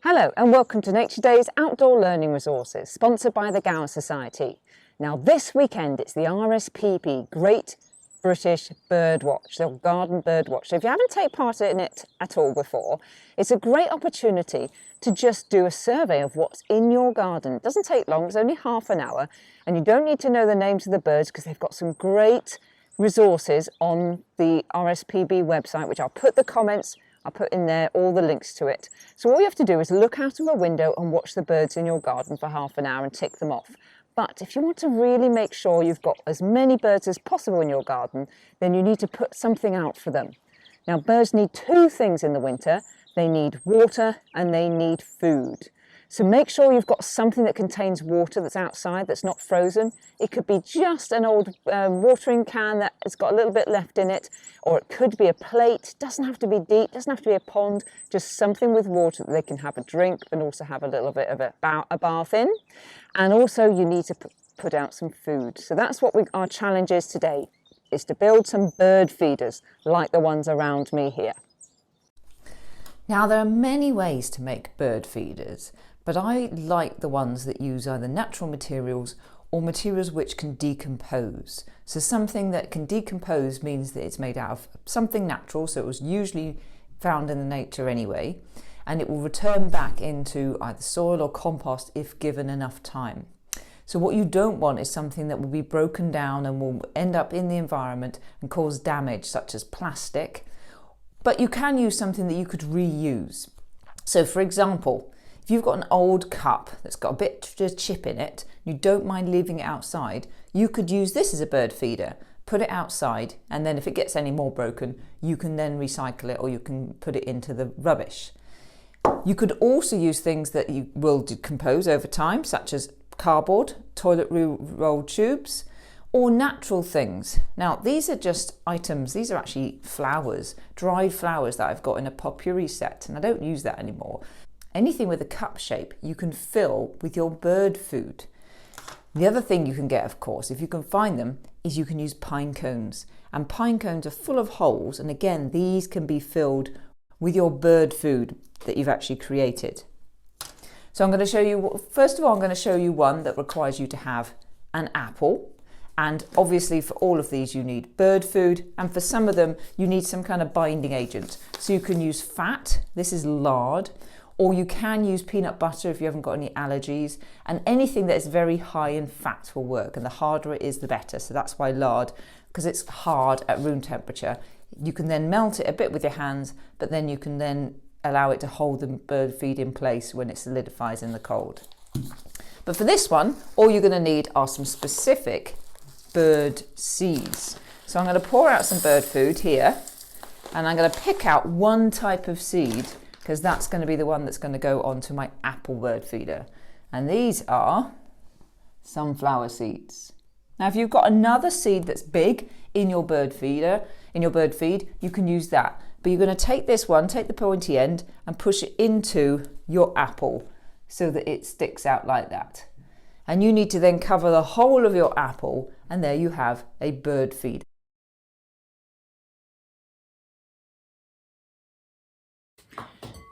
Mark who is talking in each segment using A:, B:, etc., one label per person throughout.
A: Hello and welcome to Nature Days Outdoor Learning Resources, sponsored by the Gower Society. Now this weekend it's the RSPB, Great British Birdwatch, the Garden Birdwatch. So if you haven't taken part in it at all before, it's a great opportunity to just do a survey of what's in your garden. It doesn't take long, it's only half an hour, and you don't need to know the names of the birds because they've got some great resources on the RSPB website, which I'll put in there all the links to it. So all you have to do is look out of a window and watch the birds in your garden for half an hour and tick them off. But if you want to really make sure you've got as many birds as possible in your garden, then you need to put something out for them. Now birds need two things in the winter. They need water and they need food. So make sure you've got something that contains water that's outside, that's not frozen. It could be just an old watering can that has got a little bit left in it, or it could be a plate. Doesn't have to be deep, doesn't have to be a pond, just something with water that they can have a drink and also have a little bit of a bath in. And also you need to put out some food. So that's what our challenge is today, is to build some bird feeders like the ones around me here.
B: Now there are many ways to make bird feeders, but I like the ones that use either natural materials or materials which can decompose. So something that can decompose means that it's made out of something natural, so it was usually found in the nature anyway, and it will return back into either soil or compost if given enough time. So what you don't want is something that will be broken down and will end up in the environment and cause damage, such as plastic. But you can use something that you could reuse. So for example, if you've got an old cup that's got a bit of chip in it, you don't mind leaving it outside, you could use this as a bird feeder, put it outside, and then if it gets any more broken, you can then recycle it or you can put it into the rubbish. You could also use things that you will decompose over time, such as cardboard, toilet roll tubes, or natural things. Now these are just items, these are actually flowers, dried flowers that I've got in a potpourri set, and I don't use that anymore. Anything with a cup shape you can fill with your bird food. The other thing you can get, of course, if you can find them, is you can use pine cones. And pine cones are full of holes, and again these can be filled with your bird food that you've actually created. So I'm going to show you, first of all I'm going to show you one that requires you to have an apple. And obviously for all of these you need bird food, and for some of them you need some kind of binding agent. So you can use fat, this is lard, or you can use peanut butter if you haven't got any allergies, and anything that is very high in fat will work, and the harder it is the better. So that's why lard, because it's hard at room temperature. You can then melt it a bit with your hands, but then you can then allow it to hold the bird feed in place when it solidifies in the cold. But for this one, all you're going to need are some specific bird seeds. So I'm going to pour out some bird food here, and I'm going to pick out one type of seed because that's going to be the one that's going to go onto my apple bird feeder. And these are sunflower seeds. Now if you've got another seed that's big in your bird feed, you can use that. But you're going to take this one, take the pointy end and push it into your apple so that it sticks out like that. And you need to then cover the whole of your apple, and there you have a bird feeder.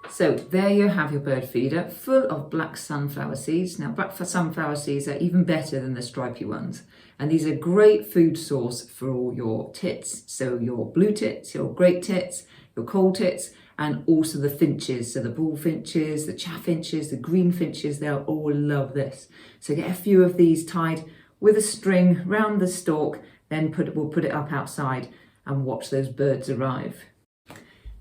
B: So there you have your bird feeder full of black sunflower seeds. Now black sunflower seeds are even better than the stripy ones. And these are great food source for all your tits. So your blue tits, your great tits, your coal tits, and also the finches. So the bullfinches, the chaffinches, the greenfinches, they'll all love this. So get a few of these tied with a string round the stalk, then we'll put it up outside and watch those birds arrive.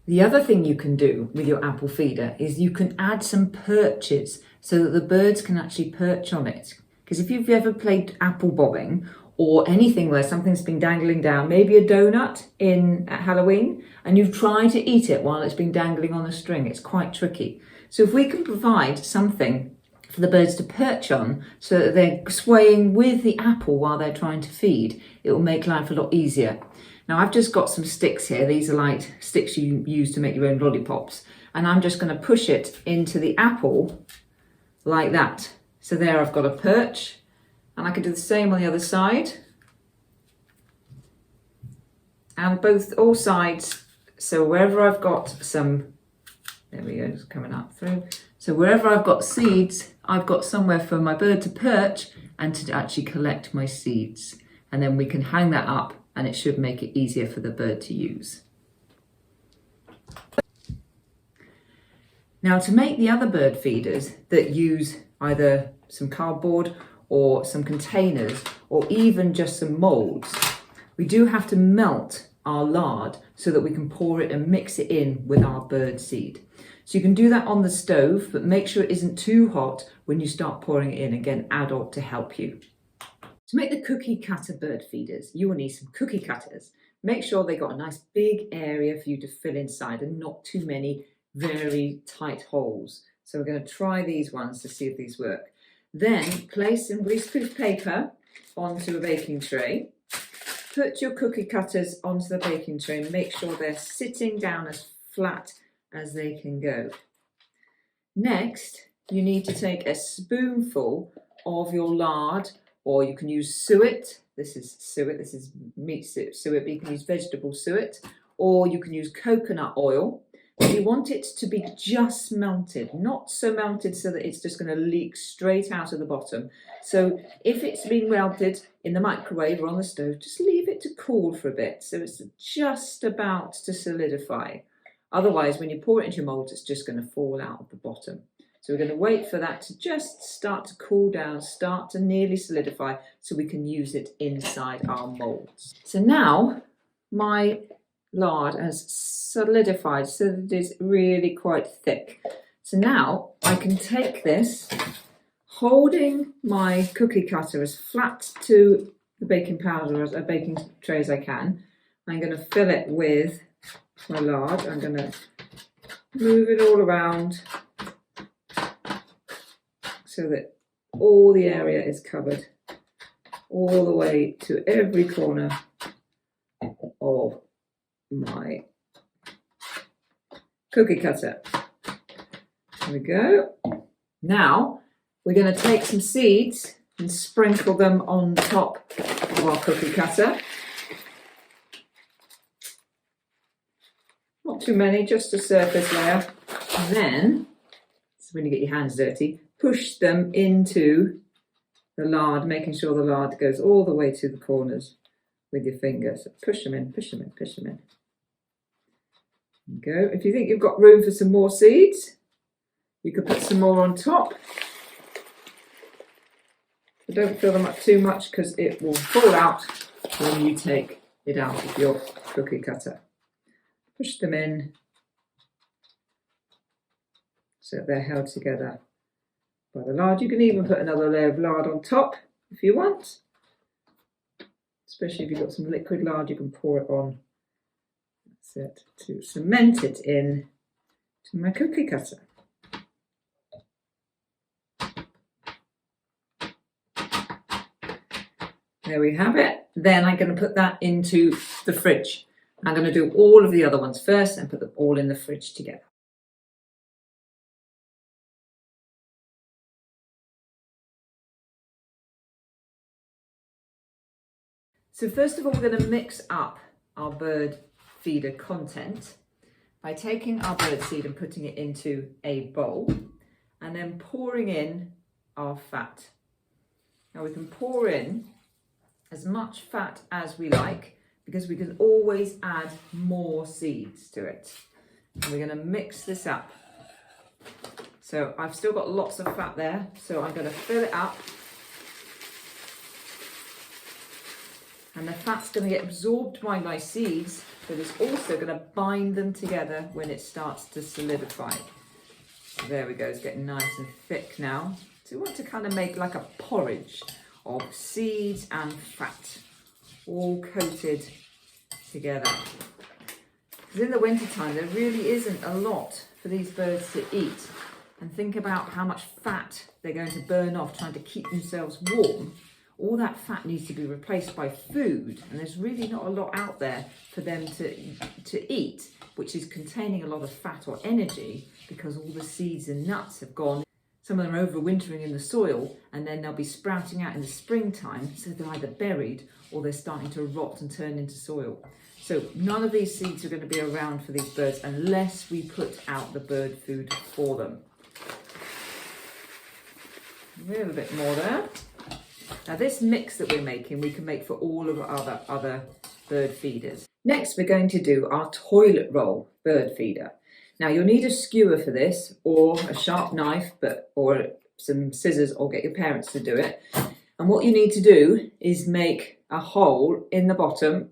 B: The other thing you can do with your apple feeder is you can add some perches so that the birds can actually perch on it. Because if you've ever played apple bobbing or anything where something's been dangling down, maybe a donut at Halloween, and you've tried to eat it while it's been dangling on a string, it's quite tricky. So if we can provide something for the birds to perch on so that they're swaying with the apple while they're trying to feed, it will make life a lot easier. Now I've just got some sticks here. These are like sticks you use to make your own lollipops. And I'm just going to push it into the apple like that. So there I've got a perch, and I can do the same on the other side. And all sides. So wherever I've got some, there we go, it's coming up through. So wherever I've got seeds, I've got somewhere for my bird to perch and to actually collect my seeds. And then we can hang that up and it should make it easier for the bird to use. Now, to make the other bird feeders that use either some cardboard or some containers or even just some moulds, we do have to melt our lard so that we can pour it and mix it in with our bird seed. So you can do that on the stove, but make sure it isn't too hot when you start pouring it in. Again, adult to help you. To make the cookie cutter bird feeders, you will need some cookie cutters. Make sure they got a nice big area for you to fill inside and not too many very tight holes. So we're going to try these ones to see if these work. Then place some greaseproof paper onto a baking tray. Put your cookie cutters onto the baking tray and make sure they're sitting down as flat as they can go. Next, you need to take a spoonful of your lard, or you can use suet. This is suet, this is meat suet, but you can use vegetable suet, or you can use coconut oil. But you want it to be just melted, not so melted so that it's just going to leak straight out of the bottom. So if it's been melted in the microwave or on the stove, just leave it to cool for a bit so it's just about to solidify. Otherwise, when you pour it into your mould, it's just going to fall out of the bottom. So we're going to wait for that to just start to cool down, start to nearly solidify so we can use it inside our moulds. So now my lard has solidified so that it is really quite thick. So now I can take this, holding my cookie cutter as flat to the baking powder as a baking tray as I can. I'm going to fill it with my lard. I'm going to move it all around so that all the area is covered all the way to every corner of my cookie cutter. There we go. Now we're going to take some seeds and sprinkle them on top of our cookie cutter. Not too many, just a surface layer. And then, so when you get your hands dirty, push them into the lard, making sure the lard goes all the way to the corners with your finger. So push them in, push them in, push them in. There you go. If you think you've got room for some more seeds, you could put some more on top. But don't fill them up too much because it will fall out when you take it out of your cookie cutter. Push them in so they're held together by the lard. You can even put another layer of lard on top if you want. Especially if you've got some liquid lard, you can pour it on. That's it, to cement it in to my cookie cutter. There we have it. Then I'm going to put that into the fridge. I'm going to do all of the other ones first and put them all in the fridge together. So first of all, we're going to mix up our bird feeder content by taking our bird seed and putting it into a bowl and then pouring in our fat. Now we can pour in as much fat as we like because we can always add more seeds to it. And we're going to mix this up. So I've still got lots of fat there, so I'm going to fill it up. And the fat's going to get absorbed by my seeds, but it's also going to bind them together when it starts to solidify. So there we go, it's getting nice and thick now. So we want to kind of make like a porridge of seeds and fat, all coated together. Because in the wintertime, there really isn't a lot for these birds to eat. And think about how much fat they're going to burn off trying to keep themselves warm. All that fat needs to be replaced by food, and there's really not a lot out there for them to eat, which is containing a lot of fat or energy because all the seeds and nuts have gone. Some of them are overwintering in the soil, and then they'll be sprouting out in the springtime, so they're either buried or they're starting to rot and turn into soil. So none of these seeds are going to be around for these birds unless we put out the bird food for them. A little bit more there. Now this mix that we're making, we can make for all of our other bird feeders. Next, we're going to do our toilet roll bird feeder. Now you'll need a skewer for this, or a sharp knife, or some scissors, or get your parents to do it. And what you need to do is make a hole in the bottom,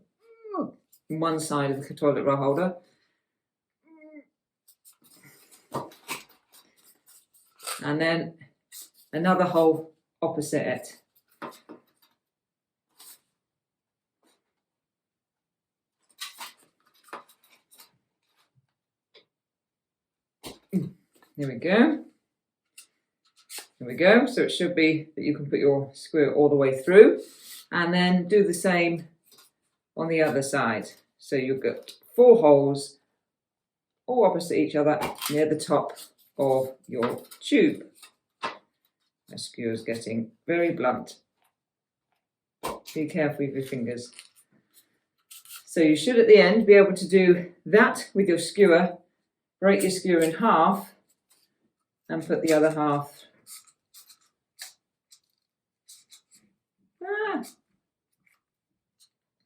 B: on one side of the toilet roll holder. And then another hole opposite it. There we go. There we go. So it should be that you can put your skewer all the way through, and then do the same on the other side. So you've got 4 holes all opposite each other near the top of your tube. My skewer is getting very blunt. Be careful with your fingers. So you should at the end be able to do that with your skewer, break your skewer in half and put the other half.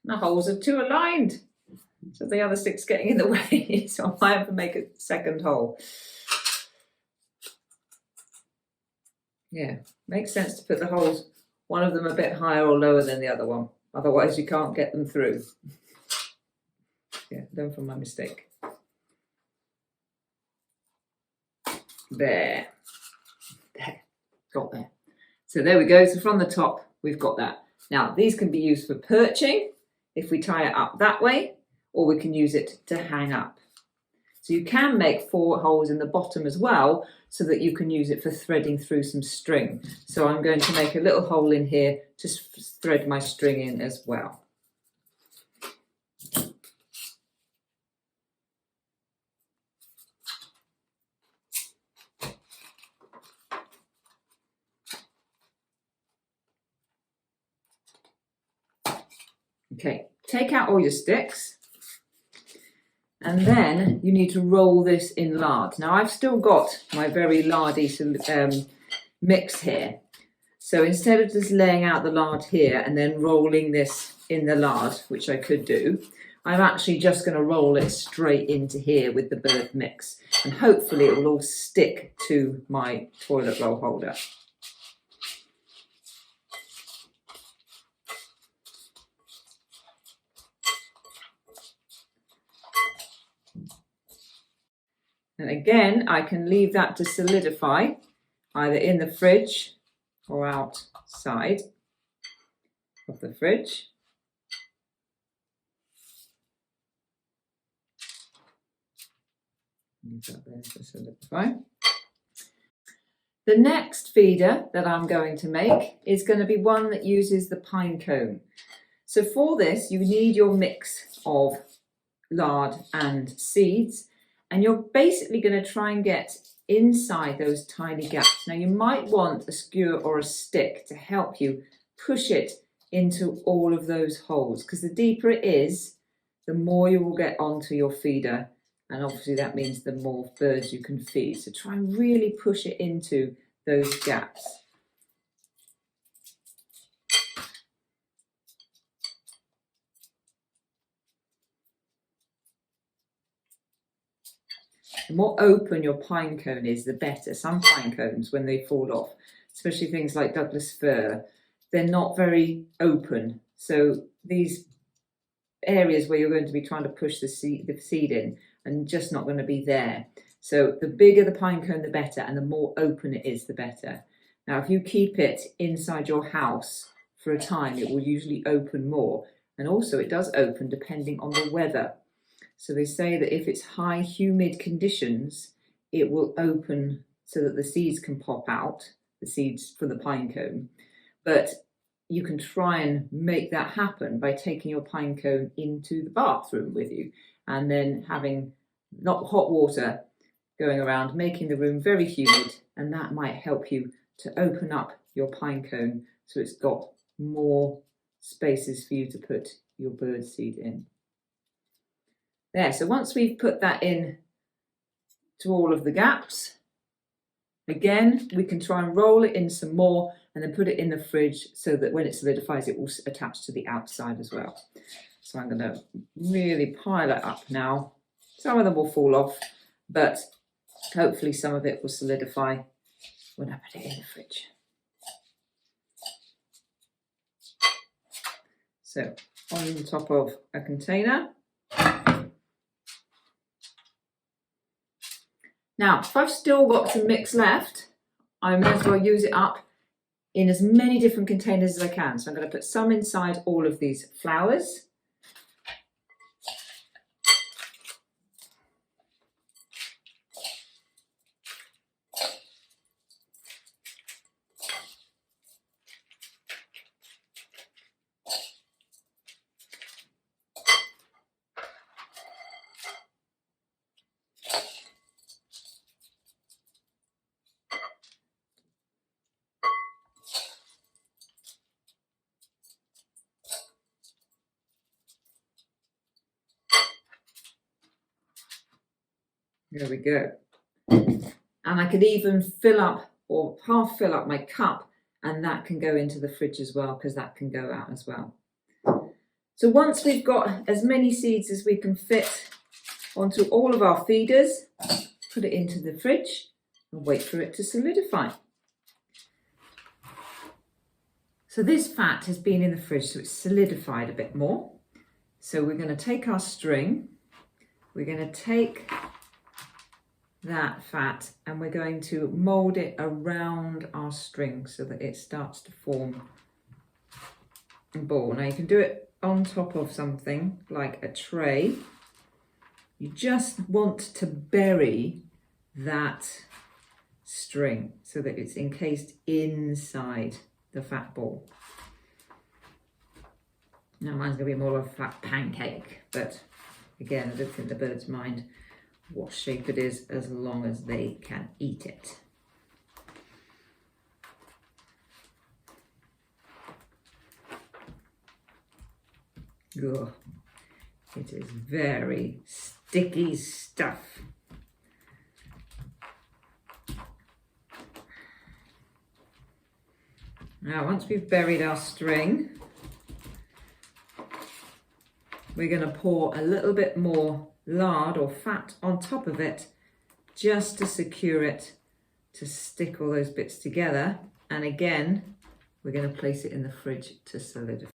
B: The holes are too aligned, so the other stick's getting in the way, so I might have to make a second hole. Yeah, makes sense to put the holes, one of them a bit higher or lower than the other one, otherwise you can't get them through. Yeah, learn from my mistake. There, got there. So there we go, so from the top we've got that. Now these can be used for perching, if we tie it up that way, or we can use it to hang up. So you can make 4 holes in the bottom as well, so that you can use it for threading through some string. So I'm going to make a little hole in here to thread my string in as well. Okay, take out all your sticks, and then you need to roll this in lard. Now I've still got my very lardy mix here, so instead of just laying out the lard here and then rolling this in the lard, which I could do, I'm actually just going to roll it straight into here with the bird mix, and hopefully it will all stick to my toilet roll holder. And again, I can leave that to solidify either in the fridge or outside of the fridge. Leave that there to solidify. The next feeder that I'm going to make is going to be one that uses the pine cone. So for this, you need your mix of lard and seeds. And you're basically going to try and get inside those tiny gaps. Now you might want a skewer or a stick to help you push it into all of those holes, because the deeper it is, the more you will get onto your feeder. And obviously that means the more birds you can feed. So try and really push it into those gaps. The more open your pine cone is, the better. Some pine cones, when they fall off, especially things like Douglas fir, they're not very open. So these areas where you're going to be trying to push the seed in are just not going to be there. So the bigger the pine cone, the better, and the more open it is, the better. Now, if you keep it inside your house for a time, it will usually open more. And also it does open depending on the weather. So they say that if it's high humid conditions, it will open so that the seeds can pop out, the seeds from the pine cone. But you can try and make that happen by taking your pine cone into the bathroom with you, and then having not hot water going around, making the room very humid, and that might help you to open up your pine cone so it's got more spaces for you to put your bird seed in. There, so once we've put that in to all of the gaps, Again, we can try and roll it in some more and then put it in the fridge so that when it solidifies, it will attach to the outside as well. So I'm going to really pile it up now. Some of them will fall off, but hopefully some of it will solidify when I put it in the fridge. So on top of a container. Now, if I've still got some mix left, I may as well use it up in as many different containers as I can. So I'm going to put some inside all of these flowers. There we go. And I could even fill up or half fill up my cup, and that can go into the fridge as well, because that can go out as well. So once we've got as many seeds as we can fit onto all of our feeders, put it into the fridge and wait for it to solidify. So this fat has been in the fridge, so it's solidified a bit more. So we're going to take our string, we're going to take that fat and we're going to mould it around our string so that it starts to form a ball. Now you can do it on top of something like a tray. You just want to bury that string so that it's encased inside the fat ball. Now mine's going to be more of a fat pancake, but again, I don't think the birds mind what shape it is as long as they can eat it. Ugh, it is very sticky stuff. Now, once we've buried our string, we're going to pour a little bit more lard or fat on top of it just to secure it, to stick all those bits together. And again, we're going to place it in the fridge to solidify.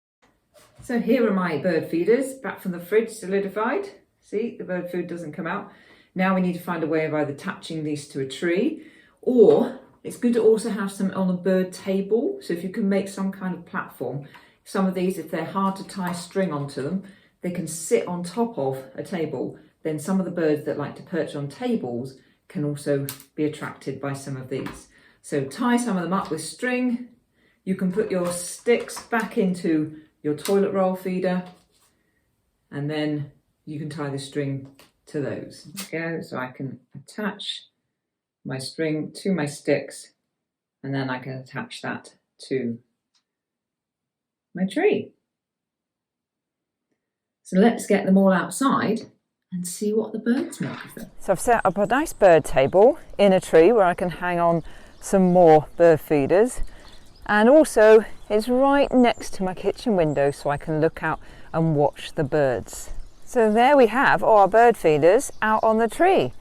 B: So here are my bird feeders back from the fridge, solidified. See, the bird food doesn't come out. Now we need to find a way of either attaching these to a tree, or it's good to also have some on a bird table. So if you can make some kind of platform, some of these, if they're hard to tie string onto them, they can sit on top of a table. Then some of the birds that like to perch on tables can also be attracted by some of these. So tie some of them up with string. You can put your sticks back into your toilet roll feeder, and then you can tie the string to those. Okay, so I can attach my string to my sticks, and then I can attach that to my tree. So let's get them all outside and see what the birds make of them.
A: So I've set up a nice bird table in a tree where I can hang on some more bird feeders, and also it's right next to my kitchen window so I can look out and watch the birds. So there we have all our bird feeders out on the tree,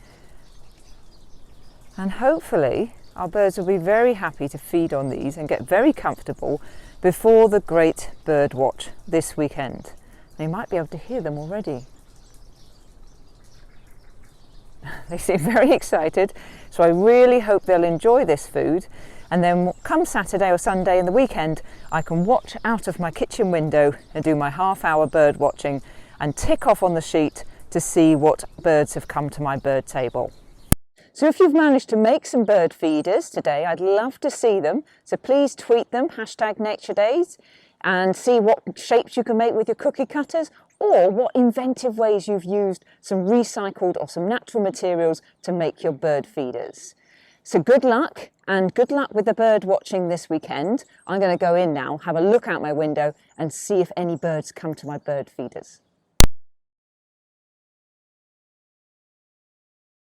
A: and hopefully our birds will be very happy to feed on these and get very comfortable before the great bird watch this weekend. You might be able to hear them already. They seem very excited, so I really hope they'll enjoy this food, and then come Saturday or Sunday in the weekend I can watch out of my kitchen window and do my half-hour bird watching and tick off on the sheet to see what birds have come to my bird table. So if you've managed to make some bird feeders today, I'd love to see them, so please tweet them, #NatureDays, and see what shapes you can make with your cookie cutters, or what inventive ways you've used some recycled or some natural materials to make your bird feeders. So good luck, and good luck with the bird watching this weekend. I'm going to go in now, have a look out my window and see if any birds come to my bird feeders.